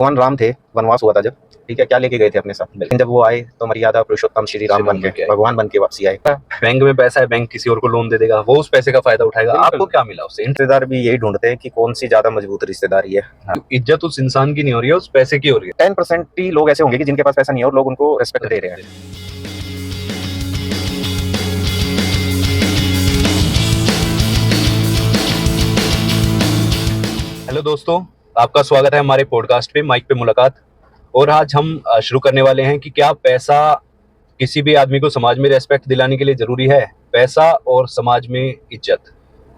भगवान राम थे, वनवास हुआ था जब, ठीक है, क्या लेके गए थे अपने साथ? लेकिन जब वो आए तो मर्यादा पुरुषोत्तम श्री राम बन के, भगवान बन के वापसी आए। बैंक में पैसा है, बैंक किसी और को लोन दे देगा, वो उस पैसे का फायदा उठाएगा। आपको क्या मिला उससे? रिश्तेदार भी यही ढूंढते हैं कि कौन सी ज्यादा मजबूत रिश्तेदारी है। इज्जत उस इंसान की नहीं हो रही है, उस पैसे की हो रही है। 10% ही लोग ऐसे होंगे कि जिनके पास पैसा नहीं है और लोग उनको रिस्पेक्ट दे रहे हैं। हेलो दोस्तों, आपका स्वागत है हमारे पॉडकास्ट पे माइक पे मुलाकात। और आज हम शुरू करने वाले हैं कि क्या पैसा किसी भी आदमी को समाज में रेस्पेक्ट दिलाने के लिए जरूरी है? पैसा और समाज में इज्जत,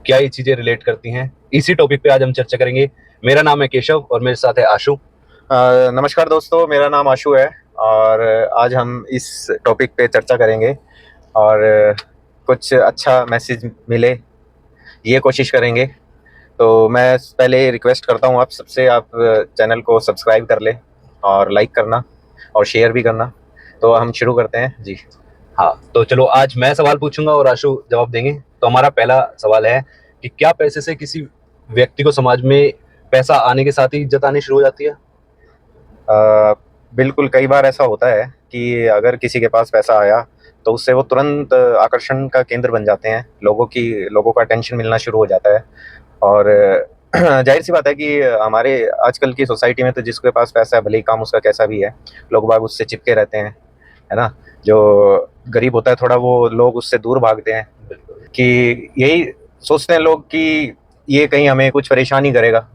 क्या ये चीजें रिलेट करती हैं? इसी टॉपिक पे आज हम चर्चा करेंगे। मेरा नाम है केशव और मेरे साथ है आशु। नमस्कार दोस्तों, मेरा नाम आशु है और आज हम इस टॉपिक पे चर्चा करेंगे और कुछ अच्छा मैसेज मिले ये कोशिश करेंगे। तो मैं पहले रिक्वेस्ट करता हूँ आप सबसे, आप चैनल को सब्सक्राइब कर ले और लाइक करना और शेयर भी करना। तो हम शुरू करते हैं जी। हाँ, तो चलो आज मैं सवाल पूछूंगा और आशु जवाब देंगे। तो हमारा पहला सवाल है कि क्या पैसे से किसी व्यक्ति को समाज में पैसा आने के साथ ही इज्जत आनी शुरू हो जाती है? बिल्कुल, कई बार ऐसा होता है कि अगर किसी के पास पैसा आया तो उससे वो तुरंत आकर्षण का केंद्र बन जाते हैं, लोगों का अटेंशन मिलना शुरू हो जाता है। और जाहिर सी बात है कि हमारे आजकल की सोसाइटी में तो जिसके पास पैसा है, भले ही काम उसका कैसा भी है, लोग बाग उससे चिपके रहते हैं, है ना। जो गरीब होता है थोड़ा, वो लोग उससे दूर भागते हैं कि यही सोचते हैं लोग कि ये कहीं हमें कुछ परेशानी करेगा,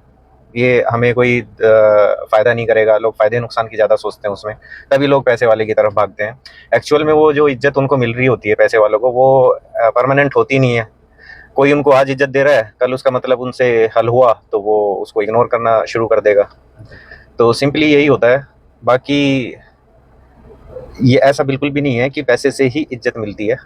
ये हमें कोई फायदा नहीं करेगा। लोग फायदे नुकसान की ज़्यादा सोचते हैं उसमें, तभी लोग पैसे वाले की तरफ भागते हैं। एक्चुअल में वो जो इज्जत उनको मिल रही होती है पैसे वालों को, वो परमानेंट होती नहीं है। कोई उनको आज इज्जत दे रहा है, कल उसका मतलब उनसे हल हुआ तो वो उसको इग्नोर करना शुरू कर देगा। तो सिंपली यही होता है। बाकी ये ऐसा बिल्कुल भी नहीं है कि पैसे से ही इज्जत मिलती है।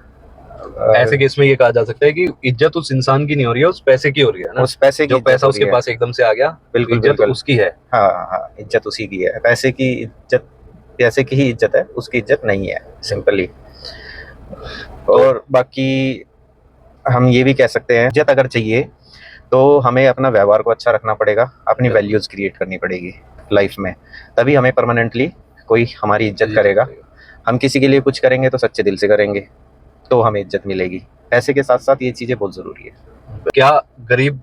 ऐसे केस में ये कहा जा सकता है कि इज्जत उस इंसान की नहीं हो रही है, उस पैसे की हो रही है ना। उस पैसे की जो पैसा उसके है। पास एकदम से आ गया, बिल्कुल इज्जत बिल्कुल उसकी है। हाँ हाँ, इज्जत उसी की है। पैसे की इज्जत, पैसे की ही इज्जत है, उसकी इज्जत नहीं है, सिंपली। और बाकी हम ये भी कह सकते हैं, इज्जत अगर चाहिए तो हमें अपना व्यवहार को अच्छा रखना पड़ेगा, अपनी वैल्यूज क्रिएट करनी पड़ेगी लाइफ में, तभी हमें परमानेंटली कोई हमारी इज्जत करेगा। हम किसी के लिए कुछ करेंगे तो सच्चे दिल से करेंगे, तो हमें इज्जत मिलेगी। पैसे के साथ साथ ये चीज़ें बहुत ज़रूरी है। क्या गरीब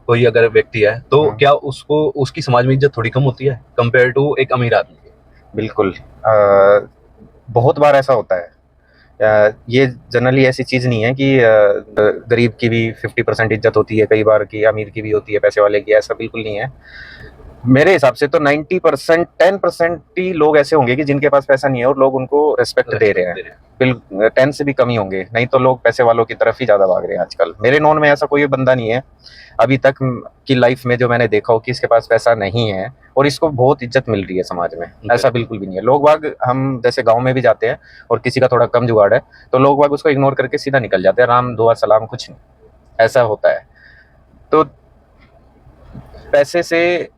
कोई अगर व्यक्ति है तो क्या उसको उसकी समाज में इज्जत थोड़ी कम होती है कंपेयर टू एक अमीर आदमी की? बिल्कुल, बहुत बार ऐसा होता है। ये जनरली ऐसी चीज़ नहीं है कि गरीब की भी 50% इज्जत होती है, कई बार की अमीर की भी होती है, पैसे वाले की, ऐसा बिल्कुल नहीं है। मेरे हिसाब से तो 90%, 10% ही लोग ऐसे होंगे कि जिनके पास पैसा नहीं है और लोग उनको रिस्पेक्ट दे रहे हैं। बिल्कुल 10 से भी कम ही होंगे, नहीं तो लोग पैसे वालों की तरफ ही ज़्यादा भाग रहे हैं आजकल। मेरे नॉन में ऐसा कोई बंदा नहीं है अभी तक की लाइफ में जो मैंने देखा हो कि इसके पास पैसा नहीं है और इसको बहुत इज्जत मिल रही है समाज में। ऐसा बिल्कुल भी नहीं है। लोग बाग, हम जैसे गांव में भी जाते हैं और किसी का थोड़ा कम जुगाड़ है तो लोग बाग उसको इग्नोर करके सीधा निकल जाते हैं, राम दुआ सलाम, कुछ नहीं, ऐसा होता है। तो पैसे से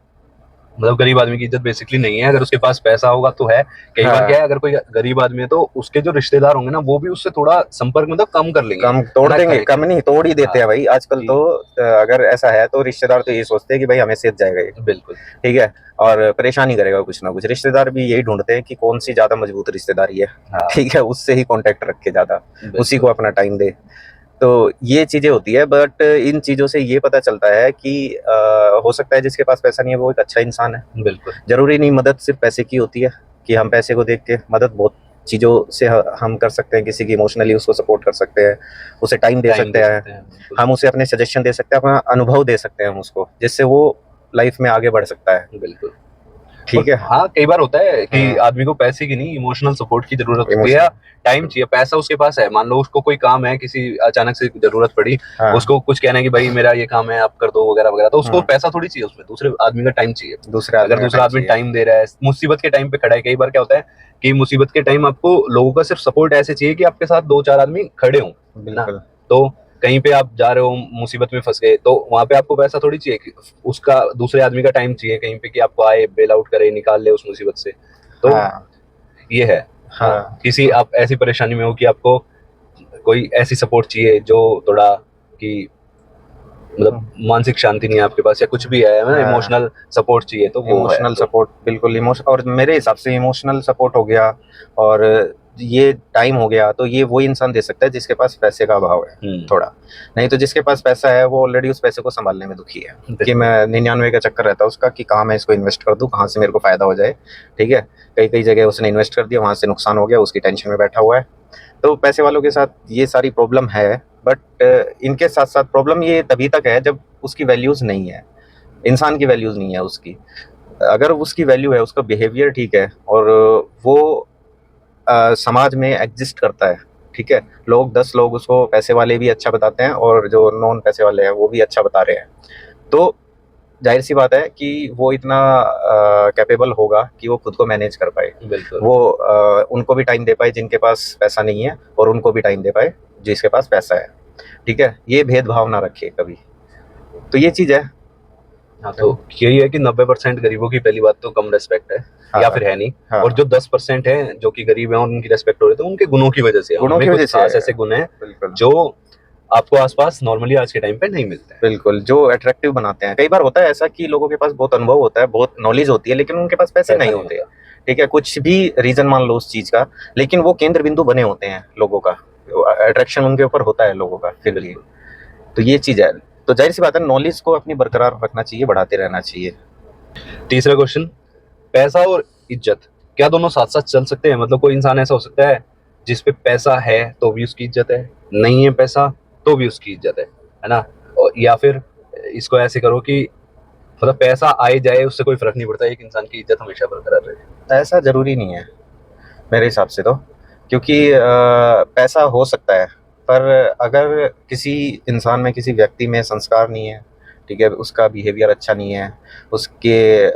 मतलब गरीब आदमी की इज्जत बेसिकली नहीं है, अगर उसके पास पैसा होगा तो है। कई बार क्या है, अगर कोई गरीब आदमी है तो उसके जो रिश्तेदार होंगे ना, वो भी उससे थोड़ा संपर्क मतलब कम कर लेंगे, कम तोड़ देंगे, कम नहीं तोड़ ही देते हैं भाई आजकल तो। अगर ऐसा है तो रिश्तेदार तो ये सोचते हैं कि भाई हमें सेध जाएगा ये, बिल्कुल ठीक है, और परेशानी करेगा कुछ ना कुछ। रिश्तेदार भी यही ढूंढते हैं कि कौन सी ज्यादा मजबूत रिश्तेदारी है, ठीक है, उससे ही कांटेक्ट रखे ज्यादा, उसी को अपना टाइम दे। तो ये चीजें होती है। बट इन चीजों से ये पता चलता है कि हो सकता है जिसके पास पैसा नहीं है वो एक अच्छा इंसान है। बिल्कुल, जरूरी नहीं मदद सिर्फ पैसे की होती है कि हम पैसे को देख के, मदद बहुत चीज़ों से हम कर सकते हैं। किसी की इमोशनली उसको सपोर्ट कर सकते हैं, उसे टाइम दे सकते हैं, हम उसे अपने सजेशन दे सकते हैं, अपना अनुभव दे सकते हैं हम उसको, जिससे वो लाइफ में आगे बढ़ सकता है। बिल्कुल, ठीक है। हाँ, कई बार होता है कि आदमी को पैसे की नहीं, इमोशनल सपोर्ट की जरूरत होती है, टाइम चाहिए। पैसा उसके पास है, मान लो उसको कोई काम है, किसी अचानक से जरूरत पड़ी, उसको कुछ कहना है कि भाई मेरा ये काम है, आप कर दो वगैरह वगैरह, तो उसको पैसा थोड़ी चाहिए, उसमें दूसरे आदमी का टाइम चाहिए। अगर दूसरा आदमी टाइम दे रहा है, मुसीबत के टाइम पे खड़ा है, कई बार क्या होता है कि मुसीबत के टाइम आपको लोगों का सिर्फ सपोर्ट ऐसे चाहिए कि आपके साथ 2-4 आदमी खड़े हों ना। तो कहीं पे आप जा रहे हो, मुसीबत में फंस गए, तो वहां पे आपको पैसा थोड़ी चाहिए कि उसका दूसरे आदमी का टाइम चाहिए कहीं पे कि आपको आए, बेल आउट करे, निकाल ले उस मुसीबत से। तो ये है। किसी आप ऐसी परेशानी में हो कि आपको कोई ऐसी सपोर्ट चाहिए जो थोड़ा कि मतलब मानसिक शांति नहीं है आपके पास या कुछ भी है, इमोशनल सपोर्ट चाहिए, तो वो है। इमोशनल सपोर्ट, बिल्कुल इमोशन, और मेरे हिसाब से इमोशनल सपोर्ट हो गया और ये टाइम हो गया, तो ये वो इंसान दे सकता है जिसके पास पैसे का अभाव है थोड़ा। नहीं तो जिसके पास पैसा है वो ऑलरेडी उस पैसे को संभालने में दुखी है कि मैं 99 का चक्कर रहता है उसका कि कहाँ मैं इसको इन्वेस्ट कर दूं, कहाँ से मेरे को फायदा हो जाए। ठीक है, कई कई जगह उसने इन्वेस्ट कर दिया, वहां से नुकसान हो गया, उसकी टेंशन में बैठा हुआ है। तो पैसे वालों के साथ ये सारी प्रॉब्लम है, बट इनके साथ साथ प्रॉब्लम ये तभी तक है जब उसकी वैल्यूज नहीं है, इंसान की वैल्यूज नहीं है उसकी। अगर उसकी वैल्यू है, उसका बिहेवियर ठीक है और वो समाज में एग्जिस्ट करता है, ठीक है, लोग 10 लोग उसको, पैसे वाले भी अच्छा बताते हैं और जो नॉन पैसे वाले हैं वो भी अच्छा बता रहे हैं, तो जाहिर सी बात है कि वो इतना कैपेबल होगा कि वो खुद को मैनेज कर पाए, वो उनको भी टाइम दे पाए जिनके पास पैसा नहीं है और उनको भी टाइम दे पाए जिसके पास पैसा है। ठीक है, ये भेदभाव ना रखे कभी, तो ये चीज़ है। हाँ, तो यही है कि 90% गरीबों की पहली बात तो कम रेस्पेक्ट है, या फिर है नहीं, और जो 10% है जो कि गरीब है उनकी रेस्पेक्ट हो रही है, तो उनके गुणों की वजह से, गुणों की वजह से ऐसे गुण हैं जो आपको आसपास नॉर्मली आज के टाइम पे नहीं मिलते हैं। बिल्कुल, जो अट्रैक्टिव बनाते हैं। कई बार होता है ऐसा कि लोगों के पास बहुत अनुभव होता है, बहुत नॉलेज होती है, लेकिन उनके पास पैसे नहीं होते। ठीक है, कुछ भी रीजन मान लो उस चीज का, लेकिन वो केंद्र बिंदु बने होते हैं लोगों का, अट्रैक्शन उनके ऊपर होता है लोगों का फिर भी। तो ये चीज है, तो जाहिर सी बात है नॉलेज को अपनी बरकरार रखना चाहिए, बढ़ाते रहना चाहिए। तीसरा क्वेश्चन, पैसा और इज्जत क्या दोनों साथ साथ चल सकते हैं? मतलब कोई इंसान ऐसा हो सकता है जिस पे पैसा है तो भी उसकी इज्जत है, नहीं है पैसा तो भी उसकी इज्जत है ना? या फिर इसको ऐसे करो कि मतलब पैसा आए जाए उससे कोई फर्क नहीं पड़ता, एक इंसान की इज्जत हमेशा बरकरार रहे। ऐसा जरूरी नहीं है मेरे हिसाब से तो, क्योंकि पैसा हो सकता है, पर अगर किसी इंसान में, किसी व्यक्ति में संस्कार नहीं है, ठीक है, उसका बिहेवियर अच्छा नहीं है, उसके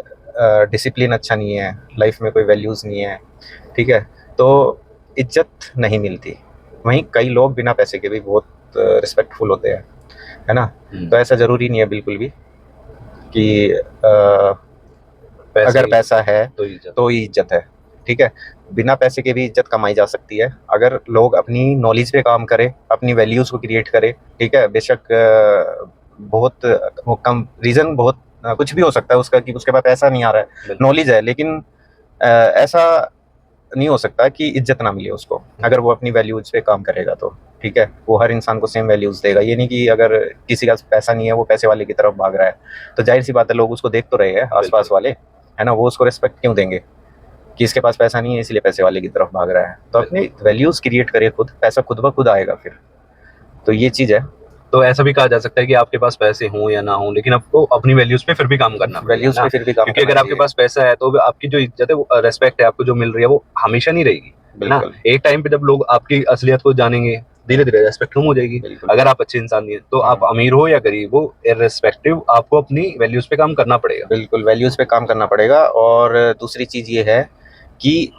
डिसिप्लिन अच्छा नहीं है, लाइफ में कोई वैल्यूज़ नहीं है, ठीक है, तो इज्जत नहीं मिलती। वहीं कई लोग बिना पैसे के भी बहुत रिस्पेक्टफुल होते हैं, है ना? तो ऐसा ज़रूरी नहीं है बिल्कुल भी कि अगर पैसा है तो ही इज्जत है। ठीक है, बिना पैसे के भी इज्जत कमाई जा सकती है अगर लोग अपनी नॉलेज पे काम करें, अपनी वैल्यूज़ को क्रिएट करें। ठीक है, बेशक बहुत वो कम रीज़न, बहुत कुछ भी हो सकता है उसका कि उसके पास पैसा नहीं आ रहा है, नॉलेज है, लेकिन ऐसा नहीं हो सकता कि इज्जत ना मिले उसको अगर वो अपनी वैल्यूज पे काम करेगा तो। ठीक है, वो हर इंसान को सेम वैल्यूज देगा। ये नहीं कि अगर किसी का पैसा नहीं है वो पैसे वाले की तरफ भाग रहा है, तो जाहिर सी बात है लोग उसको देख तो रहे हैं आसपास वाले, है ना, वो उसको रिस्पेक्ट क्यों देंगे कि इसके पास पैसा नहीं है इसलिए पैसे वाले की तरफ भाग रहा है। तो अपनी वैल्यूज क्रिएट करे खुद, पैसा खुद ब खुद आएगा फिर। तो ये चीज है। तो ऐसा भी कहा जा सकता है कि आपके पास पैसे हों या ना हों, लेकिन आपको अपनी वैल्यूज पे फिर भी काम करना पड़ेगा, वैल्यूज पे फिर भी काम, क्योंकि अगर आपके पास पैसा है तो आपकी जो इज्जत है, वो रेस्पेक्ट है आपको जो मिल रही है, वो हमेशा नहीं रहेगी ना। एक टाइम पे जब लोग आपकी असलियत को जानेंगे, धीरे धीरे रेस्पेक्ट कम हो जाएगी। अगर आप अच्छे इंसान नहीं है तो आप अमीर हो या गरीब हो, इररिस्पेक्टिव आपको अपनी वैल्यूज पे काम करना पड़ेगा। बिल्कुल, वैल्यूज पे काम करना पड़ेगा। और दूसरी चीज ये है कि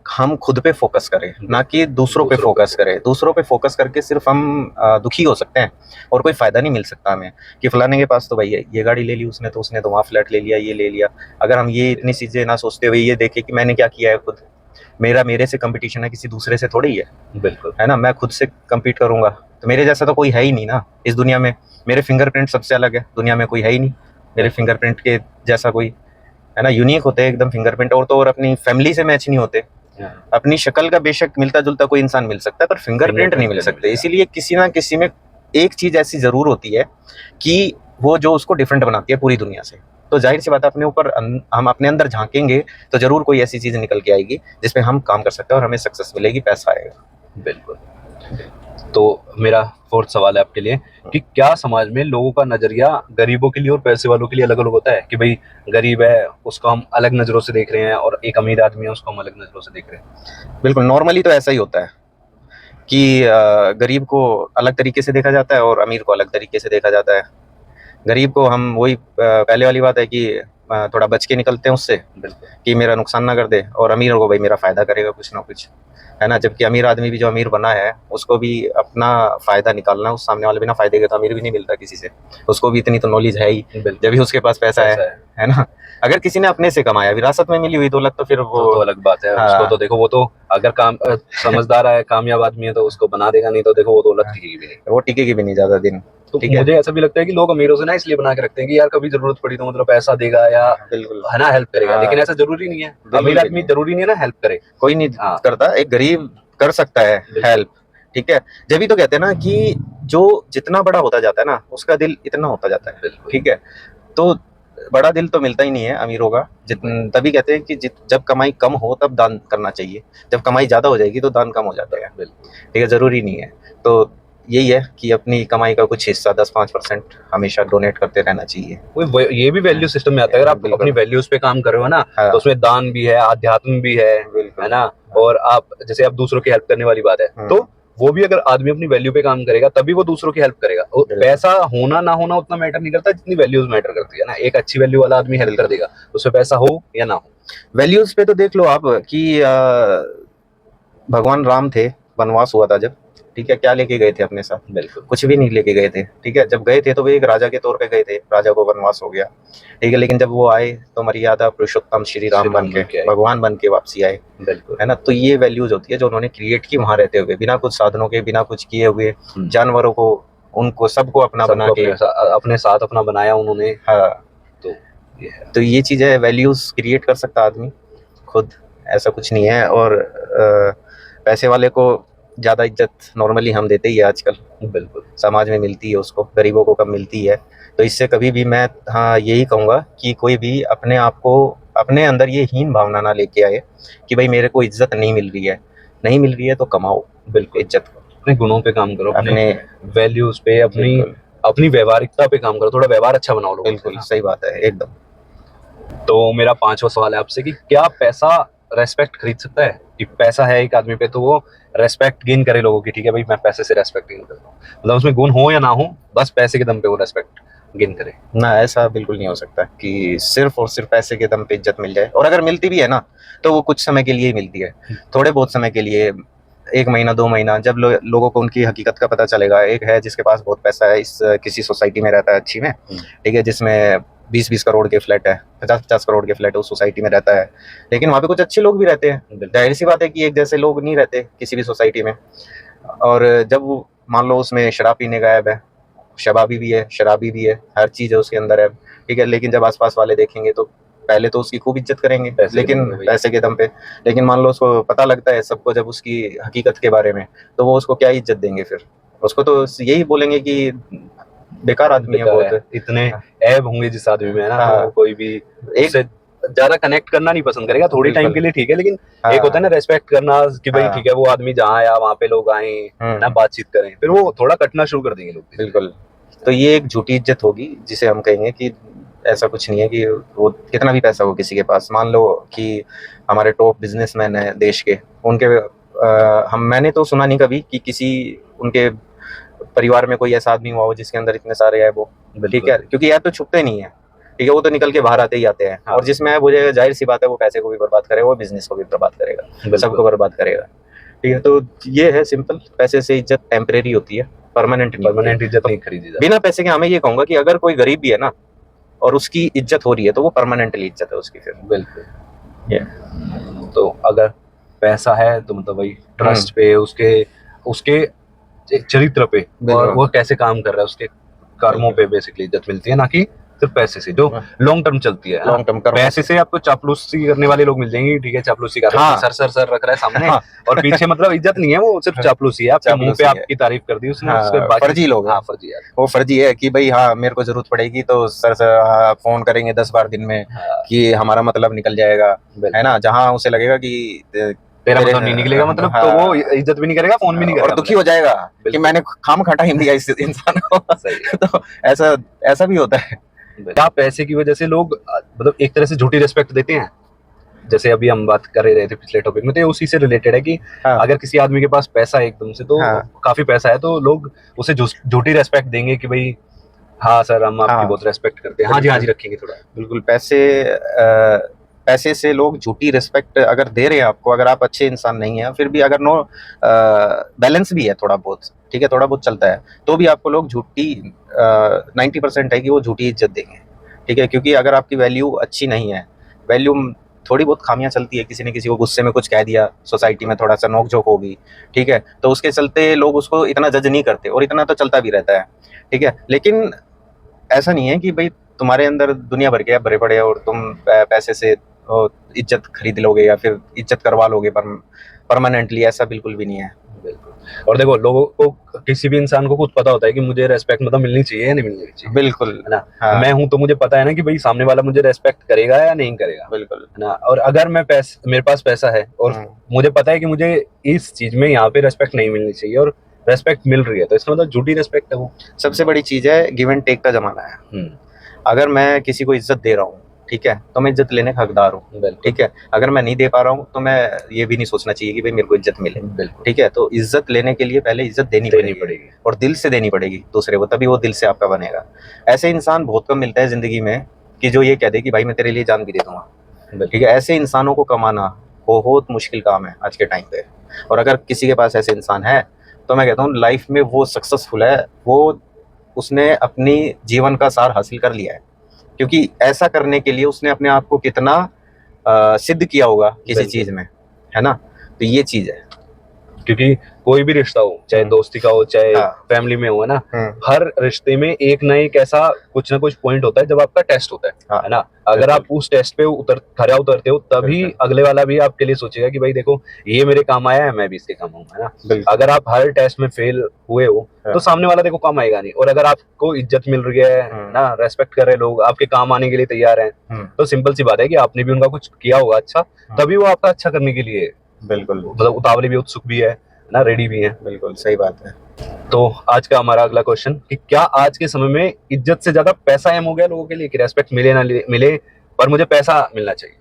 हम खुद पे फोकस करें, ना कि दूसरों पे फोकस करें। दूसरों पे फोकस करके सिर्फ हम दुखी हो सकते हैं और कोई फायदा नहीं मिल सकता हमें कि फलाने के पास तो भाई ये गाड़ी ले ली उसने, तो उसने तो वहाँ फ्लैट ले लिया, ये ले लिया। अगर हम ये इतनी चीजें ना सोचते हुए ये देखें कि मैंने क्या किया है, खुद मेरे से कंपटीशन है, किसी दूसरे से थोड़ी है। बिल्कुल, है ना, मैं खुद से कम्पीट करूंगा तो मेरे जैसा तो कोई है ही नहीं ना इस दुनिया में। मेरे फिंगरप्रिंट सबसे अलग है, दुनिया में कोई है ही नहीं मेरे फिंगरप्रिंट के जैसा कोई, है ना, यूनिक होते हैं एकदम फिंगरप्रिंट। और तो और अपनी फैमिली से मैच नहीं होते। अपनी शक्ल का बेशक मिलता जुलता कोई इंसान मिल सकता है, पर फिंगरप्रिंट नहीं मिल सकते। इसीलिए किसी ना किसी में एक चीज ऐसी जरूर होती है कि वो जो उसको डिफरेंट बनाती है पूरी दुनिया से। तो जाहिर सी बात है अपने ऊपर, हम अपने अंदर झांकेंगे तो जरूर कोई ऐसी चीज निकल के आएगी जिसपे हम काम कर सकते हैं और हमें सक्सेस मिलेगी, पैसा आएगा। बिल्कुल। तो मेरा फोर्थ सवाल है आपके लिए कि क्या समाज में लोगों का नजरिया गरीबों के लिए और पैसे वालों के लिए अलग अलग होता है? कि भाई गरीब है उसको हम अलग नजरों से देख रहे हैं और एक अमीर आदमी है उसको हम अलग नजरों से देख रहे हैं। बिल्कुल, नॉर्मली तो ऐसा ही होता है कि गरीब को अलग तरीके से देखा जाता है और अमीर को अलग तरीके से देखा जाता है। गरीब को हम वही पहले वाली बात है कि थोड़ा बच के निकलते हैं उससे कि मेरा नुकसान ना कर दे, और अमीर को भाई मेरा फायदा करेगा कुछ ना कुछ, है ना। जबकि अमीर आदमी भी जो अमीर बना है उसको भी अपना फायदा निकालना है, उस सामने वाले बिना फायदे के तो अमीर भी नहीं मिलता किसी से। उसको भी इतनी तो नॉलेज है ही जब भी उसके पास पैसा है ना। अगर किसी ने अपने से कमाया, विरासत में मिली हुई दौलत, तो फिर वो तो अलग बात है। हाँ। उसको तो देखो, वो तो अगर समझदार है, कामयाब आदमी है, तो उसको बना देगा, नहीं तो देखो वो दौलत टिकेगी भी नहीं। वो टिकेगी भी नहीं ज्यादा दिन। तो ठीक है, मुझे ऐसा भी लगता है कि लोग अमीरों से ना इसलिए बना के रखते हैं कि यार कभी जरूरत पड़ी तो मतलब पैसा देगा या बिल्कुल। है ना, हेल्प करेगा। हाँ, लेकिन ऐसा जरूरी नहीं है। बिल्कुल अमीर भी आदमी नहीं। जरूरी नहीं है ना हेल्प करे। कोई नहीं हाँ करता, एक गरीब कर सकता है बिल्कुल। हेल्प। ठीक है, जब भी तो कहते हैं ना कि जो जितना बड़ा होता जाता है ना, उसका दिल इतना होता जाता है। बिल्कुल। ठीक है, तो बड़ा दिल तो मिलता ही नहीं है अमीरों का। तभी कहते हैं कि जब कमाई कम हो तब दान करना चाहिए, जब कमाई ज्यादा हो जाएगी तो दान कम हो जाता है। बिल्कुल। ठीक है, जरूरी नहीं है। तो यही है कि अपनी कमाई का कुछ हिस्सा 10-5% हमेशा डोनेट करते रहना चाहिए। ये भी वैल्यू सिस्टम में आता है। अगर आप बिल्कुल। अपनी वैल्यूज पे काम कर रहे हो ना, हाँ, तो उसमें दान भी है, आध्यात्म भी है बिल्कुल। ना। और आप जैसे आप दूसरों की हेल्प करने वाली बात है, तो वो भी अगर आदमी अपनी वैल्यू पे काम करेगा तभी वो दूसरों की हेल्प करेगा। पैसा होना ना होना उतना मैटर नहीं करता जितनी वैल्यूज मैटर करती है ना। एक अच्छी वैल्यू वाला आदमी हेल्प कर देगा, उसमें पैसा हो या ना हो। वैल्यूज पे तो देख लो आप कि भगवान राम थे, वनवास हुआ था जब, ठीक है, क्या लेके गए थे अपने साथ? बिल्कुल। कुछ भी नहीं लेके गए थे। ठीक है, जब गए थे तो वो एक राजा के तौर पे गए थे, राजा को वनवास हो गया। ठीक है, लेकिन जब वो आए तो मर्यादा पुरुषोत्तम श्री राम बन के, भगवान बन के वापसी आए। बिल्कुल, है ना। तो ये वैल्यूज होती है जो उन्होंने क्रिएट की वहां रहते हुए, बिना कुछ साधनों के, बिना कुछ किए हुए, जानवरों को, उनको सबको अपना बना के अपने साथ अपना बनाया उन्होंने। हाँ, तो ये चीज है, वैल्यूज क्रिएट कर सकता आदमी खुद, ऐसा कुछ नहीं है। और पैसे वाले को ज्यादा इज्जत नॉर्मली हम देते ही है आजकल, बिल्कुल समाज में मिलती है उसको, गरीबों को कम मिलती है। तो इससे कभी भी मैं हाँ यही कहूँगा कि कोई भी अपने आप को, अपने अंदर ये हीन भावना ना लेके आए कि भाई मेरे को इज्जत नहीं मिल रही है। नहीं मिल रही है तो कमाओ बिल्कुल इज्जत को, अपने गुणों पे काम करो, अपने वैल्यूज पे, अपनी व्यवहारिकता पे काम करो, थोड़ा व्यवहार अच्छा बनाओ लोगों से। बिल्कुल सही बात है, एकदम। तो मेरा 5वां सवाल है आपसे कि क्या पैसा रेस्पेक्ट खरीद सकता है? कि पैसा है एक आदमी पे तो वो रेस्पेक्ट गेन करे लोगों की। ठीक है भाई, मैं पैसे से रेस्पेक्ट गेन करता हूँ, मतलब उसमें गुण हो या ना हो, बस पैसे के दम पे वो रेस्पेक्ट गेन करे। ना, ऐसा बिल्कुल नहीं हो सकता कि सिर्फ और सिर्फ पैसे के दम पे इज्जत मिल जाए। और अगर मिलती भी है ना, तो वो कुछ समय के लिए ही मिलती है, थोड़े बहुत समय के लिए, 1 महीना 2 महीना, जब लोगों को उनकी हकीकत का पता चलेगा। एक है जिसके पास बहुत पैसा है, इस किसी सोसाइटी में रहता है अच्छी में, ठीक है, जिसमें 20-20 करोड़ के फ्लैट है, 50-50 करोड़ के फ्लैट है, उस सोसाइटी में रहता है। लेकिन वहाँ पे कुछ अच्छे लोग भी रहते हैं, जाहिर सी बात है कि एक जैसे लोग नहीं रहते किसी भी सोसाइटी में। और जब वो मान लो उसमें शराब पीने गायब है, शराबी भी है, शराबी भी है, हर चीज़ है उसके अंदर है, ठीक है, लेकिन जब आसपास वाले देखेंगे तो पहले तो उसकी खूब इज्जत करेंगे, लेकिन पैसे के दम पे। लेकिन मान लो उसको पता लगता है सबको जब उसकी हकीकत के बारे में, तो वो उसको क्या इज्जत देंगे फिर? उसको तो यही बोलेंगे कि बेकार आदमी है बहुत, इतने ऐब होंगे जिस आदमी में, है ना। हाँ, तो कोई भी उससे ज्यादा कनेक्ट करना नहीं पसंद करेगा। थोड़ी टाइम के लिए ठीक है, लेकिन एक होता है ना रेस्पेक्ट करना कि भाई ठीक है, वो आदमी जहाँ आया वहाँ पे लोग आए ना, बातचीत करें, फिर वो थोड़ा कटना शुरू कर देंगे लोग। बिल्कुल। तो ये एक झूठी इज्जत होगी जिसे हम कहेंगे कि ऐसा कुछ नहीं है कि वो कितना भी पैसा हो किसी के पास। मान लो कि हमारे टॉप बिजनेसमैन हैं देश के, उनके मैंने तो सुना नहीं कभी कि किसी उनके परिवार में कोई ऐसा आदमी हुआ हो जिसके अंदर इतने सारे ऐब हो। ठीक है, क्योंकि ऐब तो छुपते नहीं है। ठीक है, वो तो निकल के बाहर आते ही आते हैं। और जिसमें ऐब हो जाएगा, जाहिर सी बात है, वो पैसे को भी बर्बाद करेगा, वो बिजनेस को भी बर्बाद करेगा, सबको बर्बाद करेगा। ठीक है, तो ये है सिंपल, पैसे से इज्जत टेम्परेरी होती है, परमानेंट इज्जत नहीं खरीदी जाती बिना पैसे के। हमें ये कहूंगा कि अगर कोई गरीब भी है ना और उसकी इज्जत हो रही है, तो वो परमानेंटली इज्जत है उसकी फिर। बिल्कुल। तो अगर पैसा है तो मतलब वही ट्रस्ट पे, उसके चरित्र पे, और वो कैसे काम कर रहा है उसके कर्मों पे बेसिकली इज्जत मिलती है, ना कि सिर्फ पैसे से, जो लॉन्ग टर्म चलती है। लॉन्ग टर्म पैसे से आपको चापलूसी करने वाले लोग मिल जाएंगे, ठीक है, चापलूसी कर रहे हैं, सर सर सर रख रहा है सामने, और पीछे मतलब इज्जत नहीं है, वो सिर्फ चापलूसी है, आपके मुंह पे आपकी तारीफ कर दी उसने, उसके बाद फर्जी लोग। हाँ, फर्जी है वो, फर्जी है कि भाई हाँ मेरे को जरूरत पड़ेगी तो सर फोन करेंगे 10 बार दिन में कि हमारा मतलब निकल जाएगा, है ना। जहाँ उसे लगेगा कि तेरा मतलब नहीं निकलेगा, मतलब तो वो इज्जत भी नहीं करेगा, फोन भी नहीं करेगा, और दुखी हो जाएगा कि मैंने खाम खा टाइम दिया इस इंसान को। तो ऐसा भी होता है। क्या पैसे की वजह से लोग मतलब एक तरह से झूठी रिस्पेक्ट देते हैं? जैसे अभी हम बात कर रहे थे पिछले टॉपिक में, तो उसी से रिलेटेड है कि अगर किसी आदमी के पास पैसा है एकदम से, तो काफी पैसा है, तो लोग उसे झूठी रेस्पेक्ट देंगे कि भाई हाँ सर, हम आपकी बहुत रेस्पेक्ट करते हैं, हाँ जी रखेंगे थोड़ा। बिल्कुल, पैसे से लोग झूठी रिस्पेक्ट अगर दे रहे हैं आपको, अगर आप अच्छे इंसान नहीं हैं, फिर भी अगर बैलेंस भी है थोड़ा बहुत, ठीक है, थोड़ा बहुत चलता है, तो भी आपको लोग झूठी 90% है कि वो झूठी इज्जत देंगे। ठीक है, क्योंकि अगर आपकी वैल्यू अच्छी नहीं है, वैल्यू थोड़ी बहुत खामियां चलती है, किसी ने किसी को गुस्से में कुछ कह दिया, सोसाइटी में थोड़ा सा नोक झोंक होगी, ठीक है, तो उसके चलते लोग उसको इतना जज नहीं करते और इतना तो चलता भी रहता है, ठीक है। लेकिन ऐसा नहीं है कि भाई तुम्हारे अंदर दुनिया भर के भरे पड़े और तुम पैसे से इज्जत खरीद लोगे या फिर इज्जत करवा लोगे परमानेंटली, ऐसा बिल्कुल भी नहीं है। बिल्कुल। और देखो, लोगों को, किसी भी इंसान को खुद पता होता है कि मुझे रेस्पेक्ट मतलब मिलनी चाहिए या नहीं मिलनी चाहिए, बिल्कुल है ना। हाँ, मैं हूं तो मुझे पता है ना कि भाई सामने वाला मुझे रेस्पेक्ट करेगा या नहीं करेगा, बिल्कुल है ना। और अगर मेरे पास पैसा है और मुझे पता है कि मुझे इस चीज में यहाँ पे रेस्पेक्ट नहीं मिलनी चाहिए और रेस्पेक्ट मिल रही है, तो इसका मतलब झूठी रेस्पेक्ट है वो। सबसे बड़ी चीज है, गिव एंड टेक का जमाना है। अगर मैं किसी को इज्जत दे रहा हूँ, ठीक है, तो मैं इज्जत लेने का हकदार हूँ, ठीक है। अगर मैं नहीं दे पा रहा हूँ तो मैं ये भी नहीं सोचना चाहिए कि भाई मेरे को इज्जत मिले, ठीक है। तो इज्जत लेने के लिए पहले इज्जत देनी पड़ेगी और दिल से देनी पड़ेगी दूसरे को, तभी वो दिल से आपका बनेगा। ऐसे इंसान बहुत कम मिलता है जिंदगी में कि जो ये कह दे कि भाई मैं तेरे लिए जान भी दे दूंगा, ठीक है। ऐसे इंसानों को कमाना बहुत मुश्किल काम है आज के टाइम पे, और अगर किसी के पास ऐसे इंसान है तो मैं कहता हूँ लाइफ में वो सक्सेसफुल है, वो उसने अपनी जीवन का सार हासिल कर लिया है, क्योंकि ऐसा करने के लिए उसने अपने आप को कितना सिद्ध किया होगा किसी चीज में, है ना। तो ये चीज है, क्योंकि कोई भी रिश्ता हो, चाहे दोस्ती का हो, चाहे हाँ, फैमिली में हो, है ना, हर रिश्ते में एक ना एक ऐसा कुछ ना कुछ पॉइंट होता है जब आपका टेस्ट होता हाँ, है ना। अगर आप उस टेस्ट पे खरा उतरते हो, तभी अगले वाला भी आपके लिए सोचेगा कि भाई देखो ये मेरे काम आया है, मैं भी इसके काम आऊंगा, है ना। अगर आप हर टेस्ट में फेल हुए हो तो सामने वाला देखो काम आएगा नहीं। और अगर आपको इज्जत मिल रही है ना, रेस्पेक्ट कर रहे लोग, आपके काम आने के लिए तैयार हैं, तो सिंपल सी बात है कि आपने भी उनका कुछ किया होगा अच्छा, तभी वो आपका अच्छा करने के लिए बिल्कुल मतलब उतावले भी, उत्सुक भी है ना, रेडी भी है। बिल्कुल सही बात है। तो आज का हमारा अगला क्वेश्चन कि क्या आज के समय में इज्जत से ज्यादा पैसा अहम हो गया लोगों के लिए, कि रेस्पेक्ट मिले ना मिले पर मुझे पैसा मिलना चाहिए?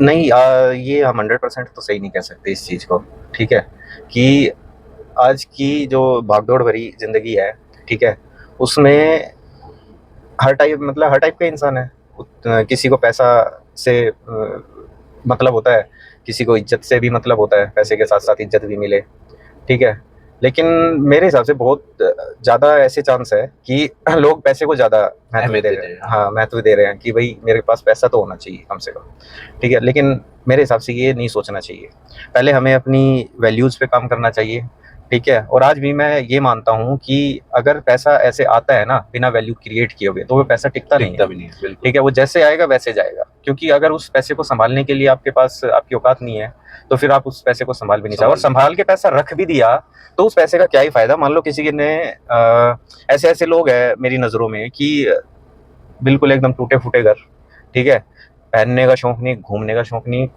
नहीं, ये हम 100% तो सही नहीं कह सकते इस चीज को, ठीक है, कि आज की जो भागदौड़ भरी जिंदगी है, ठीक है, उसमें हर टाइप का इंसान है। किसी को पैसा से मतलब होता है, किसी को इज्जत से भी मतलब होता है, पैसे के साथ साथ इज्जत भी मिले, ठीक है। लेकिन मेरे हिसाब से बहुत ज़्यादा ऐसे चांस है कि लोग पैसे को ज़्यादा महत्व दे रहे हैं, हाँ, महत्व दे रहे हैं कि भाई मेरे पास पैसा तो होना चाहिए कम से कम, ठीक है। लेकिन मेरे हिसाब से ये नहीं सोचना चाहिए, पहले हमें अपनी वैल्यूज़ पे काम करना चाहिए, ठीक है। और आज भी मैं ये मानता हूँ कि अगर पैसा ऐसे आता है ना बिना वैल्यू क्रिएट किए हुए, तो वो पैसा टिकता नहीं है, ठीक है। वो जैसे आएगा वैसे जाएगा, क्योंकि अगर उस पैसे को संभालने के लिए आपके पास आपकी औकात नहीं है तो फिर आप उस पैसे को संभाल भी नहीं चाहो, और संभाल के पैसा रख भी दिया तो उस पैसे का क्या ही फायदा। मान लो किसी ने ऐसे ऐसे लोग हैं मेरी नज़रों में कि बिल्कुल एकदम टूटे फूटे घर, ठीक है, पहनने का शौक नहीं, घूमने का शौक नहीं,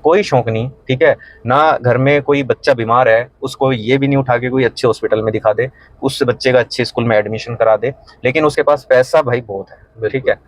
कोई शौक नहीं, ठीक है ना। घर में कोई बच्चा बीमार है, उसको ये भी नहीं उठा के कोई अच्छे हॉस्पिटल में दिखा दे, उस बच्चे का अच्छे स्कूल में एडमिशन करा दे, लेकिन उसके पास पैसा भाई बहुत है, ठीक है।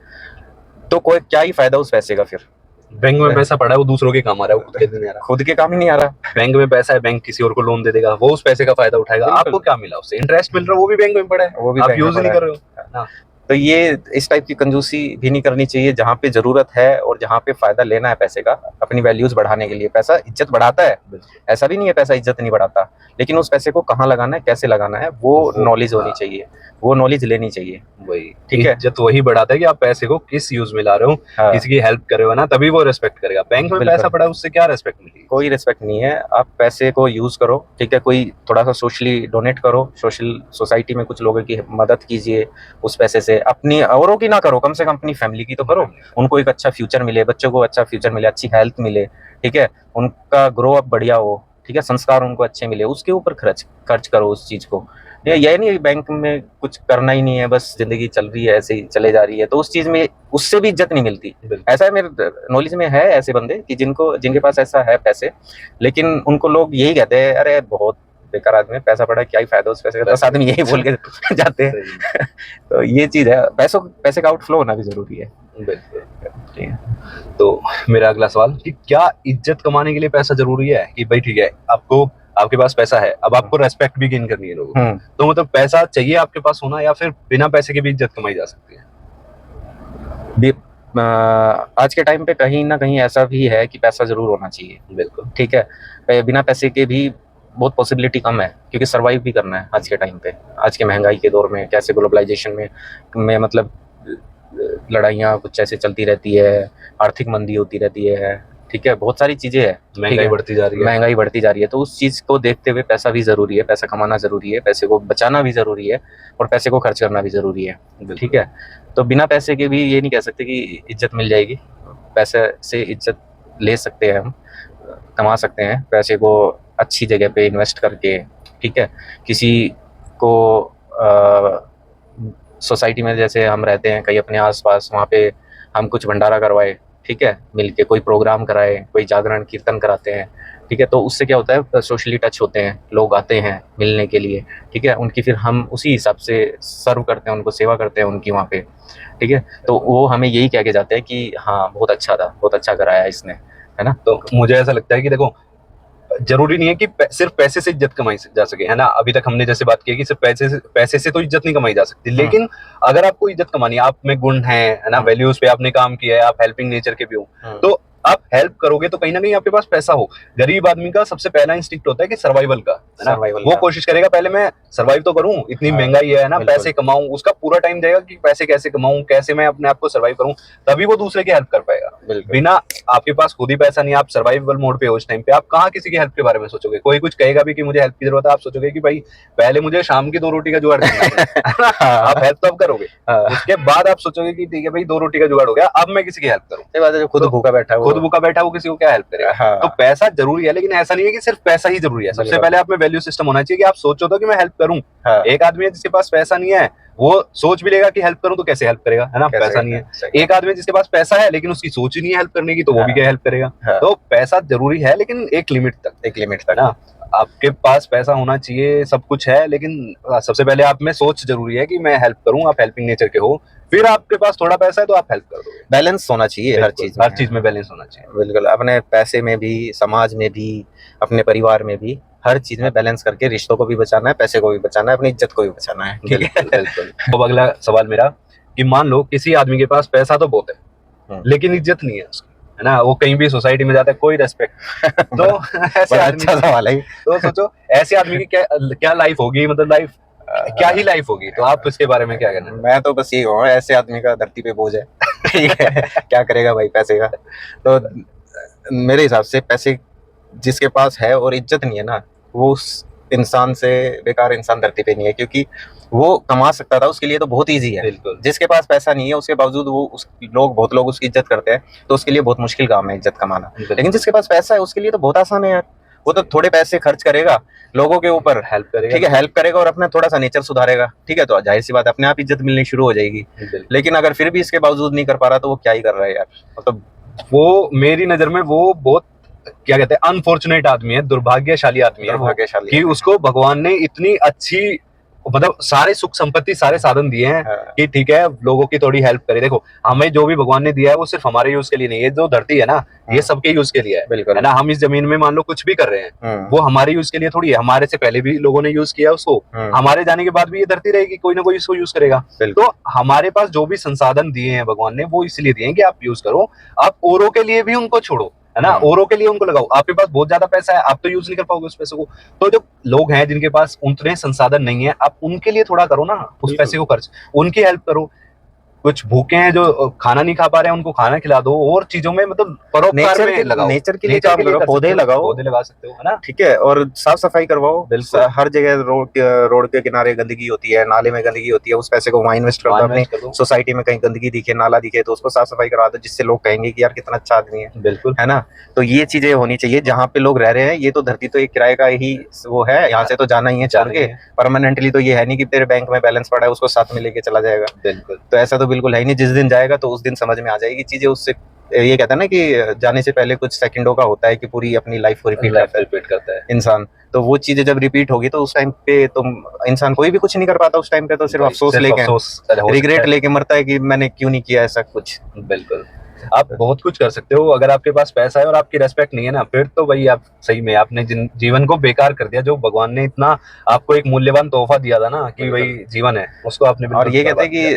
तो कोई क्या ही फायदा उस पैसे का फिर। बैंक में पैसा पड़ा है, वो दूसरों के काम आ रहा है, वो खुद के काम ही नहीं आ रहा। बैंक में पैसा है, बैंक किसी और को लोन दे देगा, वो उस पैसे का फायदा उठाएगा, आपको क्या मिला उससे? इंटरेस्ट मिल रहा है, वो भी बैंक में पड़ा है, वो भी आप यूज नहीं कर रहे हो। तो ये इस टाइप की कंजूसी भी नहीं करनी चाहिए। जहाँ पे जरूरत है और जहाँ पे फायदा लेना है पैसे का, अपनी वैल्यूज बढ़ाने के लिए, पैसा इज्जत बढ़ाता है, ऐसा भी नहीं है पैसा इज्जत नहीं बढ़ाता, लेकिन उस पैसे को कहाँ लगाना है, कैसे लगाना है, वो नॉलेज होनी चाहिए, वो नॉलेज लेनी चाहिए। वही ठीक है, इज्जत वही बढ़ाता है कि आप पैसे को किस यूज में ला रहे हो, किसी की हेल्प कर रहे हो ना, तभी वो रेस्पेक्ट करेगा। बैंक में पैसा पड़ा है, उससे क्या रेस्पेक्ट मिलेगी? कोई रेस्पेक्ट नहीं है। आप पैसे को यूज करो, ठीक है, कोई थोड़ा सा सोशली डोनेट करो, सोसाइटी में कुछ लोगों की मदद कीजिए उस पैसे से, अपनी औरों की ना करो, कम से कम अपनी फैमिली की तो करो, उनको एक अच्छा फ्यूचर मिले, बच्चों को अच्छा फ्यूचर मिले, अच्छी हेल्थ मिले, ठीक है, उनका ग्रो अप बढ़िया हो, ठीक है, संस्कार उनको अच्छे मिले, उसके ऊपर खर्च करो उस चीज को। ये नहीं बैंक में कुछ करना ही नहीं है, बस जिंदगी चल रही है ऐसे ही चले जा रही है, तो उस चीज में उससे भी इज्जत नहीं मिलती। ऐसा है, मेरे नॉलेज में है ऐसे बंदे कि जिनके पास ऐसा है पैसे, लेकिन उनको लोग यही कहते हैं अरे बहुत बेकार आदमी है, पैसा पड़ा क्या ही फायदा उस पैसे का, 10 आदमी यही बोल के जाते हैं। तो ये चीज है, पैसे का आउटफ्लो होना भी जरूरी है। तो मेरा अगला सवाल कि क्या इज्जत कमाने के लिए पैसा जरूरी है? कि भाई ठीक है, आपके पास पैसा है, अब आपको रेस्पेक्ट भी गेन करनी है लोगों, तो मतलब पैसा चाहिए आपके पास होना, या फिर बिना पैसे के भी इज्जत कमाई जा सकती है? आज के टाइम पे कहीं ना कहीं ऐसा भी है कि पैसा जरूर होना चाहिए, बिल्कुल, ठीक है। बिना पैसे के भी बहुत पॉसिबिलिटी कम है, क्योंकि सर्वाइव भी करना है आज के टाइम पे, आज के महंगाई के दौर में, कैसे ग्लोबलाइजेशन में मतलब लड़ाइयाँ कुछ ऐसे चलती रहती है, आर्थिक मंदी होती रहती है, ठीक है, बहुत सारी चीज़ें हैं, महंगाई बढ़ती जा रही है। महंगाई बढ़ती जा रही है, तो उस चीज़ को देखते हुए पैसा भी ज़रूरी है, पैसा कमाना ज़रूरी है, पैसे को बचाना भी ज़रूरी है, और पैसे को खर्च करना भी ज़रूरी है, ठीक है। तो बिना पैसे के भी ये नहीं कह सकते कि इज्जत मिल जाएगी। पैसे से इज्जत ले सकते हैं हम, कमा सकते हैं पैसे को अच्छी जगह पे इन्वेस्ट करके, ठीक है। किसी को सोसाइटी में जैसे हम रहते हैं कहीं अपने आसपास, वहाँ पे हम कुछ भंडारा करवाए, ठीक है, मिलके कोई प्रोग्राम कराए, कोई जागरण कीर्तन कराते हैं, ठीक है, तो उससे क्या होता है, सोशली टच होते हैं, लोग आते हैं मिलने के लिए, ठीक है, उनकी फिर हम उसी हिसाब से सर्व करते हैं, उनको सेवा करते हैं उनकी वहाँ पे, ठीक है। तो वो हमें यही कह के जाते हैं कि हाँ बहुत अच्छा था, बहुत अच्छा कराया इसने, है ना। तो मुझे ऐसा लगता है कि देखो, जरूरी नहीं है कि सिर्फ पैसे से इज्जत कमाई जा सके, है ना। अभी तक हमने जैसे बात की कि सिर्फ पैसे से तो इज्जत नहीं कमाई जा सकती, लेकिन अगर आपको इज्जत कमानी है, आप में गुण है ना, वैल्यूज पे आपने काम किया है, आप हेल्पिंग नेचर के भी हो, तो आप हेल्प करोगे तो कहीं ना कहीं आपके पास पैसा हो। गरीब आदमी का सबसे पहला इंस्टिंक्ट होता है कि सर्वाइवल का, है ना, वो कोशिश करेगा पहले मैं सर्वाइव तो करूं, इतनी महंगाई है ना, पैसे कमाऊं, उसका पूरा टाइम जाएगा कि पैसे कैसे कमाऊं, कैसे मैं अपने आप को सर्वाइव करूं, तभी वो दूसरे की हेल्प कर पाएगा। बिना आपके पास खुद ही पैसा नहीं, आप सर्वाइवल मोड पे हो उस टाइम पे, आप कहाँ किसी की हेल्प के बारे में सोचोगे। कोई कुछ कहेगा भी कि मुझे हेल्प की जरूरत है, आप सोचोगे कि भाई पहले मुझे शाम की 2 रोटी का जुगाड़ करना है आप हेल्प तो अब करोगे, उसके बाद आप सोचोगे कि ठीक है भाई 2 रोटी का जुगाड़ हो गया, अब मैं किसी की हेल्प करूं। खुद भूखा बैठा वो किसी को क्या हेल्प करेगा। तो पैसा जरूरी है, लेकिन ऐसा नहीं है कि सिर्फ पैसा ही जरूरी है। सबसे पहले आप में वैल्यू सिस्टम होना चाहिए कि आप सोचो तो कि मैं हेल्प करूं। एक आदमी है जिसके पास पैसा नहीं है, वो सोच भी लेगा कि हेल्प करूं तो कैसे हेल्प करेगा, है ना, पैसा नहीं है। एक आदमी जिसके पास पैसा है लेकिन उसकी सोच ही नहीं है हेल्प करने की, तो वो भी क्या हेल्प करेगा। तो पैसा जरूरी है, लेकिन एक लिमिट तक ना। आपके पास पैसा होना चाहिए, सब कुछ है, लेकिन सबसे पहले आप में सोच जरूरी है कि मैं हेल्प करूं, आप हेल्पिंग नेचर के हो, फिर आपके पास थोड़ा पैसा है तो आप हेल्प कर दो। बैलेंस होना चाहिए हर चीज में बैलेंस होना चाहिए। बिल्कुल, अपने पैसे में भी, समाज में भी, अपने परिवार में भी, हर चीज में बैलेंस करके रिश्तों को भी बचाना है, पैसे को भी बचाना है, अपनी इज्जत को भी बचाना है, ठीक है। बिल्कुल। तो अगला सवाल मेरा कि मान लो किसी आदमी के पास पैसा तो बहुत है लेकिन इज्जत नहीं है उसकी, है ना, वो कहीं भी सोसाइटी में जाता है, कोई रेस्पेक्ट तो ऐसे अच्छा सवाल है। तो सोचो ऐसे आदमी की क्या लाइफ होगी, मतलब लाइफ क्या ही लाइफ होगी। तो आप इसके बारे में क्या कहना है? मैं तो बस यही कहूँगा, ऐसे आदमी का धरती पे बोझ है ठीक है, क्या करेगा भाई पैसे का। तो मेरे हिसाब से पैसे जिसके पास है और इज्जत नहीं है ना, वो उस इंसान से बेकार इंसान धरती पे नहीं है, क्योंकि वो कमा सकता था, उसके लिए तो बहुत इजी है। बिल्कुल। जिसके पास पैसा नहीं है उसके बावजूद वो बहुत लोग उसकी इज्जत करते हैं, तो उसके लिए बहुत मुश्किल काम है इज्जत कमाना। लेकिन जिसके पास पैसा है उसके लिए तो बहुत आसान है यार, वो तो थोड़े पैसे खर्च करेगा, लोगों के ऊपर हेल्प करेगा, ठीक है, हेल्प करेगा और अपना थोड़ा सा नेचर सुधारेगा, ठीक है, तो जाहिर सी बात है अपने आप इज्जत मिलनी शुरू हो जाएगी। लेकिन अगर फिर भी इसके बावजूद नहीं कर पा रहा तो वो क्या ही कर रहा है यार, मतलब वो मेरी नजर में वो बहुत क्या कहते हैं अनफॉर्चुनेट आदमी है, दुर्भाग्यशाली आदमी है, कि उसको भगवान ने इतनी अच्छी मतलब सारे सुख संपत्ति सारे साधन दिए हैं कि ठीक है लोगों की थोड़ी हेल्प करे। देखो हमें जो भी भगवान ने दिया है वो सिर्फ हमारे यूज के लिए नहीं है, जो धरती है ना ये सबके यूज के लिए है ना। हम इस जमीन में मान लो कुछ भी कर रहे हैं वो हमारे यूज के लिए थोड़ी है, हमारे से पहले भी लोगों ने यूज किया उसको, हमारे जाने के बाद भी ये धरती रहेगी, कोई ना कोई इसको यूज करेगा। तो हमारे पास जो भी संसाधन दिए हैं भगवान ने वो इसलिए दिए हैं कि आप यूज करो, आप औरों के लिए भी उनको छोड़ो, है ना, औरों के लिए उनको लगाओ। आपके पास बहुत ज्यादा पैसा है, आप तो यूज नहीं कर पाओगे उस पैसे को, तो जो लोग हैं जिनके पास उतने संसाधन नहीं है, आप उनके लिए थोड़ा करो ना, उस पैसे को खर्च, उनकी हेल्प करो। कुछ भूखे हैं जो खाना नहीं खा पा रहे हैं उनको खाना खिला दो, और चीजों में मतलब परोपकार में लगाओ, नेचर के लिए काम करो, पौधे लगाओ, पौधे लगा सकते हो, है ना, ठीक है, और साफ सफाई करवाओ। हर जगह रोड के किनारे गंदगी होती है, नाले में गंदगी होती है, उस पैसे को वहाँ इन्वेस्ट कर दो। अपनी सोसाइटी में कहीं गंदगी दिखे, नाला दिखे तो उसको साफ सफाई करवा दो, जिससे लोग कहेंगे कि यार कितना अच्छा आदमी है, बिल्कुल, है ना। तो ये चीजें होनी चाहिए। जहाँ पे लोग रह रहे हैं ये तो धरती तो एक किराए का ही वो है, यहाँ से तो जाना ही है छोड़ के, परमानेंटली तो ये है नहीं कि तेरे बैंक में बैलेंस पड़ा है उसको साथ में लेके चला जाएगा। बिल्कुल, तो ऐसा तो बिल्कुल है ही नहीं। जिस दिन जाएगा तो उस दिन समझ में आ जाएगी चीजें। उससे ये कहता है ना कि जाने से पहले कुछ सेकंडों का होता है कि पूरी अपनी लाइफ को रिपीट करता है इंसान। तो वो चीजें जब रिपीट होगी तो उस टाइम पे तुम इंसान कोई भी कुछ नहीं कर पाता उस टाइम पे, तो सिर्फ अफसोस लेके रिग्रेट लेके मरता है कि मैंने क्यों नहीं किया ऐसा कुछ। बिल्कुल, आप बहुत कुछ कर सकते हो अगर आपके पास पैसा है और आपकी रेस्पेक्ट नहीं है ना, फिर तो भाई आप सही में आपने जीवन को बेकार कर दिया। जो भगवान ने इतना आपको एक मूल्यवान तोहफा दिया था ना कि भाई जीवन है, उसको आपने और ये कहते हैं कि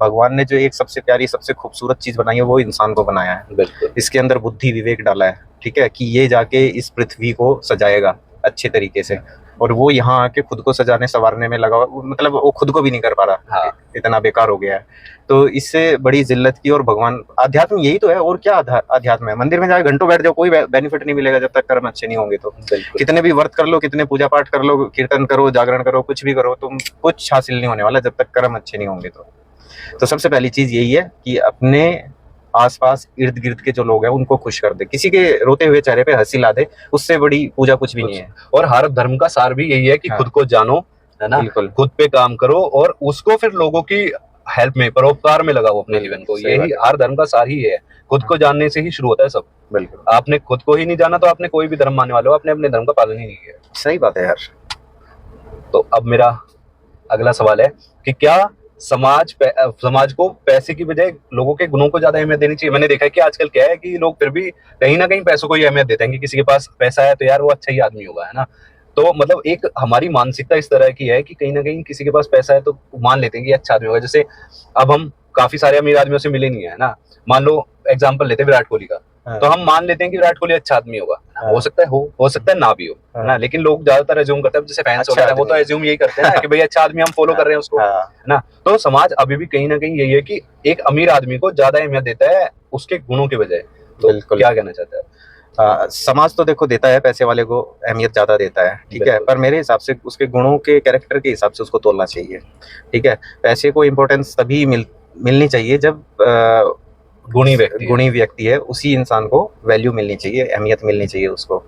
भगवान ने जो एक सबसे प्यारी सबसे खूबसूरत चीज बनाई है वो इंसान को बनाया है। बिल्कुल, इसके अंदर बुद्धि विवेक डाला है, ठीक है, कि ये जाके इस पृथ्वी को सजाएगा, अच्छे तरीके से, और वो यहाँ आके खुद को सजाने संवारने में लगा हुआ, मतलब वो खुद को भी नहीं कर पा रहा। हाँ। इतना बेकार हो गया है। तो इससे बड़ी जिल्लत की, और भगवान अध्यात्म यही तो है, और क्या अध्यात्म है? मंदिर में जाके घंटों बैठ जाओ, कोई बेनिफिट नहीं मिलेगा जब तक कर्म अच्छे नहीं होंगे। तो कितने भी व्रत कर लो, कितने पूजा पाठ कर लो, कीर्तन करो, जागरण करो, कुछ भी करो, तुम कुछ हासिल नहीं होने वाला जब तक कर्म अच्छे नहीं होंगे। तो सबसे पहली चीज यही है कि अपने आसपास इर्द गिर्द के जो लोग हैं उनको खुश कर दे, किसी के रोते हुए चेहरे पे हंसी ला दे, उससे बड़ी पूजा कुछ भी नहीं है। और हर धर्म का सार भी यही है कि खुद को जानो, है ना, खुद पे काम करो और उसको फिर लोगों की हेल्प में, परोपकार में लगाओ अपने जीवन को। यही हर धर्म का सार ही है, खुद को जानने से ही शुरू होता है सब। बिल्कुल, आपने खुद को ही नहीं जाना तो आपने कोई भी धर्म मानने वाले हो, आपने अपने धर्म का पालन ही नहीं किया। सही बात है यार। तो अब मेरा अगला सवाल है कि क्या समाज को पैसे की बजाय लोगों के गुणों को ज्यादा अहमियत देनी चाहिए? मैंने देखा है कि आजकल क्या है कि लोग फिर भी कहीं ना कहीं पैसों को ही अहमियत देते हैं कि किसी के पास पैसा है तो यार वो अच्छा ही आदमी होगा, है ना। तो मतलब एक हमारी मानसिकता इस तरह की है कि कहीं ना कहीं किसी के पास पैसा है तो मान लेते हैं कि अच्छा आदमी होगा। जैसे अब हम काफी सारे अमीर आदमियों से मिले नहीं है ना, मान लो एग्जाम्पल लेते हैं विराट कोहली का, तो हम मान लेते हैं कि विराट कोहली अच्छा आदमी होगा। हो सकता है हो सकता है ना भी हो, ना, लेकिन लोग ज्यादातर एज्यूम करते हैं, जैसे फैंस वगैरह वो तो एज्यूम यही करते हैं ना कि भाई अच्छा आदमी, हम फॉलो कर रहे हैं उसको, है ना। तो समाज अभी भी कहीं ना कहीं यही है कि एक अमीर आदमी को ज्यादा अहमियत देता है उसके गुणों के बजाय। तो क्या कहना चाहते हैं? समाज तो देखो देता है पैसे वाले को अहमियत ज्यादा देता है, ठीक है, पर मेरे हिसाब से उसके गुणों के, कैरेक्टर के हिसाब से उसको तोलना चाहिए, ठीक है। पैसे को इम्पोर्टेंस तभी मिलनी चाहिए जब गुणी व्यक्ति है, उसी इंसान को वैल्यू मिलनी चाहिए, अहमियत मिलनी चाहिए उसको।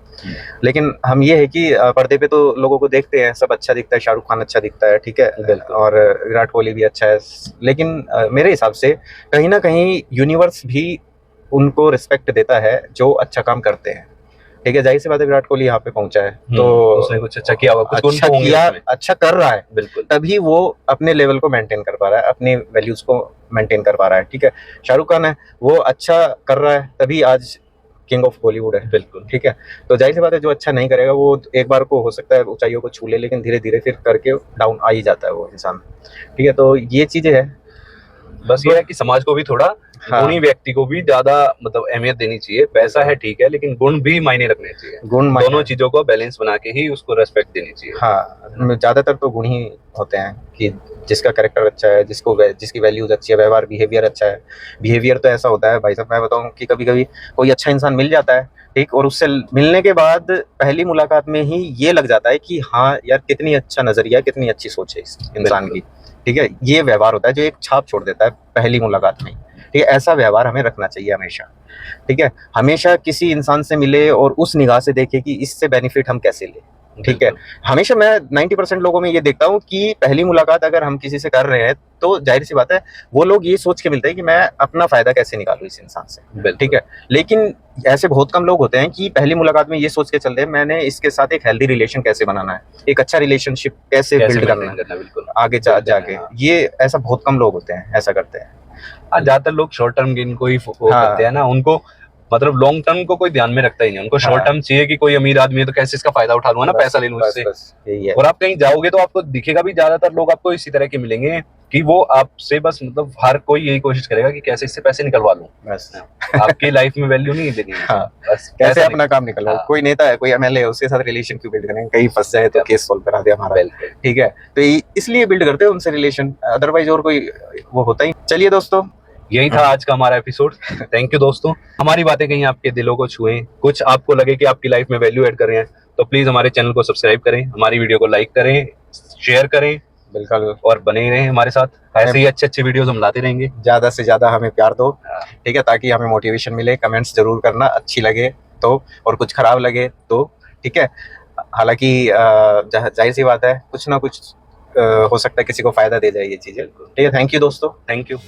लेकिन हम ये है कि पर्दे पे तो लोगों को देखते हैं, सब अच्छा दिखता है, शाहरुख खान अच्छा दिखता है, ठीक है, और विराट कोहली भी अच्छा है, लेकिन मेरे हिसाब से कहीं ना कहीं यूनिवर्स भी उनको रिस्पेक्ट देता है जो अच्छा काम करते हैं, ठीक है। जाहिर सी बात है विराट कोहली यहाँ पे पहुंचा है तो उसने कुछ अच्छा किया होगा, कुछ अच्छा किया, अच्छा कर रहा है, बिल्कुल, तभी वो अपने लेवल को मेंटेन कर पा रहा है, अपने वैल्यूज को मेंटेन कर पा रहा है, ठीक है। शाहरुख खान है, वो अच्छा कर रहा है तभी आज किंग ऑफ बॉलीवुड है, बिल्कुल, ठीक है। तो जाहिर सी बात है जो अच्छा नहीं करेगा वो एक बार को हो सकता है ऊंचाइयों को छू ले, लेकिन धीरे धीरे फिर करके डाउन आ ही जाता है वो इंसान, ठीक है। तो ये चीजें है, बस ये है कि समाज को भी थोड़ा गुणी व्यक्ति को भी ज्यादा मतलब अहमियत देनी चाहिए। पैसा है ठीक है, लेकिन गुण भी मायने रखने चाहिए, दोनों चीजों को बैलेंस बना के ही उसको रेस्पेक्ट देनी चाहिए। हाँ, ज्यादातर तो गुण ही होते हैं कि जिसका कैरेक्टर अच्छा है, जिसकी वैल्यूज अच्छी है, व्यवहार बिहेवियर अच्छा है। बिहेवियर तो ऐसा होता है भाई साहब, मैं बताऊं कि कभी कभी कोई अच्छा इंसान मिल जाता है, ठीक, और उससे मिलने के बाद पहली मुलाकात में ही ये लग जाता है कि हाँ यार कितनी अच्छा नजरिया, कितनी अच्छी सोच है इस इंसान की, ठीक है। ये व्यवहार होता है जो एक छाप छोड़ देता है पहली मुलाकात में, ठीक है। ऐसा व्यवहार हमें रखना चाहिए हमेशा, ठीक है। हमेशा किसी इंसान से मिले और उस निगाह से देखे कि इससे बेनिफिट हम कैसे ले, ठीक है। हमेशा मैं 90% लोगों में ये देखता हूँ कि पहली मुलाकात अगर हम किसी से कर रहे हैं तो जाहिर सी बात है वो लोग ये सोच के मिलते हैं कि मैं अपना फायदा कैसे निकालूं इस इंसान से, ठीक है। लेकिन ऐसे बहुत कम लोग होते हैं कि पहली मुलाकात में ये सोच के चलते हैं मैंने इसके साथ एक हेल्दी रिलेशन कैसे बनाना है, एक अच्छा रिलेशनशिप कैसे बिल्ड करना है आगे जाके। ये ऐसा बहुत कम लोग होते हैं, ऐसा करते हैं। ज्यादातर लोग शॉर्ट टर्म गेन को ही करते हैं ना, उनको मतलब लॉन्ग टर्म को कोई ध्यान में रखता ही नहीं, उनको शॉर्ट टर्म चाहिए कि कोई अमीर आदमी है तो कैसे इसका फायदा उठा लूंगा ना, पैसा ले लूं इससे। और आप कहीं जाओगे तो आपको दिखेगा भी ज्यादातर लोग आपको इसी तरह के मिलेंगे कि वो आपसे बस मतलब हर कोई यही कोशिश करेगा कि कैसे इससे पैसे निकलवा लूं, बस आपकी लाइफ में वैल्यू नहीं देनी है। हाँ, बस कैसे अपना काम निकलवा। कोई नेता है, कोई एमएलए है, उसके साथ रिलेशन क्यों बिल्ड करेंगे, कहीं फंस जाए तो केस सॉल्व करा दे हमारा, ठीक है। तो इसलिए बिल्ड करते हैं उनसे रिलेशन, अदरवाइज और कोई वो होता ही। चलिए दोस्तों, यही था आज का हमारा एपिसोड। थैंक यू दोस्तों, हमारी बातें कहीं आपके दिलों को छुएं, कुछ आपको लगे कि आपकी लाइफ में वैल्यू ऐड कर रहे हैं तो प्लीज हमारे चैनल को सब्सक्राइब करें, हमारी वीडियो को लाइक करें, शेयर करें, बिल्कुल, और बने रहें हमारे साथ। ऐसे ही अच्छे वीडियोस हम लाते रहेंगे। ज्यादा से ज्यादा हमें प्यार दो, ठीक है, ताकि हमें मोटिवेशन मिले। कमेंट्स जरूर करना, अच्छी लगे तो, और कुछ खराब लगे तो, ठीक है। हालांकि जाहिर सी बात है कुछ ना कुछ हो सकता है किसी को फायदा दे जाए ये चीजें, ठीक है। थैंक यू दोस्तों, थैंक यू।